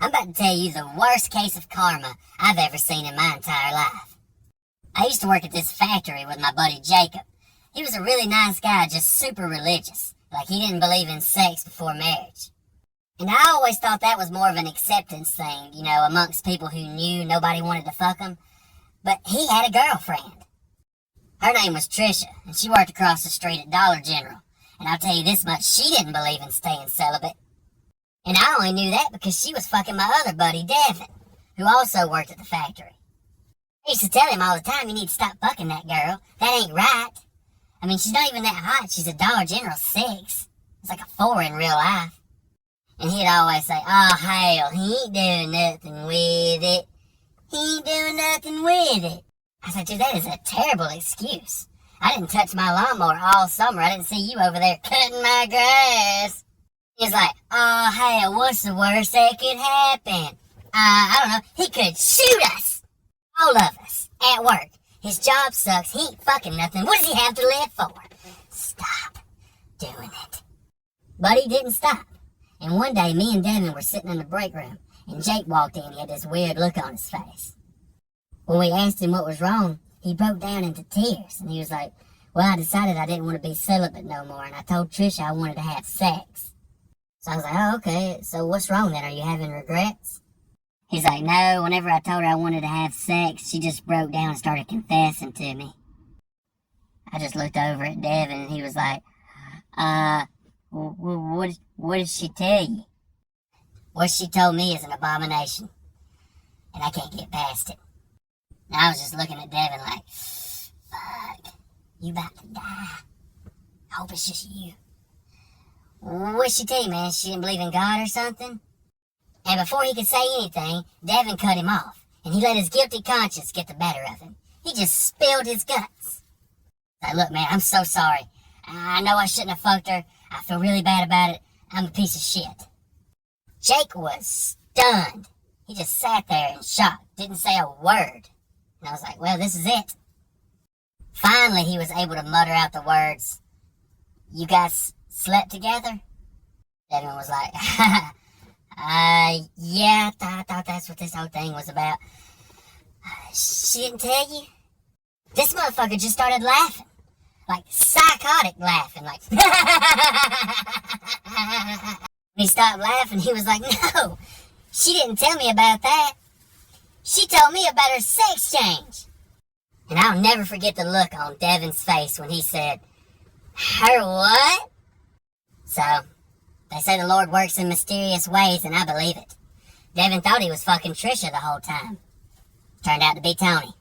I'm about to tell you the worst case of karma I've ever seen in my entire life. I used to work at this factory with my buddy Jacob. He was a really nice guy, just super religious. Like he didn't believe in sex before marriage. And I always thought that was more of an acceptance thing, you know, amongst people who knew nobody wanted to fuck him. But he had a girlfriend. Her name was Trisha, and she worked across the street at Dollar General. And I'll tell you this much, she didn't believe in staying celibate. And I only knew that because she was fucking my other buddy, Devin, who also worked at the factory. I used to tell him all the time, you need to stop fucking that girl. That ain't right. I mean, she's not even that hot. She's a Dollar General 6. It's like a 4 in real life. And he'd always say, oh, hell, he ain't doing nothing with it. He ain't doing nothing with it. I said, dude, that is a terrible excuse. I didn't touch my lawnmower all summer. I didn't see you over there cutting my grass. He was like, oh, hell, what's the worst that could happen? I don't know. He could shoot us. All of us. At work. His job sucks. He ain't fucking nothing. What does he have to live for? Stop doing it. But he didn't stop. And one day, me and Devin were sitting in the break room, and Jake walked in. He had this weird look on his face. When we asked him what was wrong, he broke down into tears, and he was like, well, I decided I didn't want to be celibate no more, and I told Trisha I wanted to have sex. So I was like, oh, okay, so what's wrong then? Are you having regrets? He's like, no, whenever I told her I wanted to have sex, she just broke down and started confessing to me. I just looked over at Devin, and he was like, what did she tell you? What she told me is an abomination, and I can't get past it. And I was just looking at Devin like, fuck, you about to die. I hope it's just you. What'd she tell you, man? She didn't believe in God or something? And before he could say anything, Devin cut him off, and he let his guilty conscience get the better of him. He just spilled his guts. Like, look, man, I'm so sorry. I know I shouldn't have fucked her. I feel really bad about it. I'm a piece of shit. Jake was stunned. He just sat there in shock, didn't say a word. And I was like, well, this is it. Finally, he was able to mutter out the words, you guys slept together? Devin was like, yeah, I thought that's what this whole thing was about. She didn't tell you? This motherfucker just started laughing. Like, psychotic laughing, like, he stopped laughing, he was like, no, she didn't tell me about that. She told me about her sex change. And I'll never forget the look on Devin's face when he said, her what? So, they say the Lord works in mysterious ways, and I believe it. Devin thought he was fucking Trisha the whole time. Turned out to be Tony.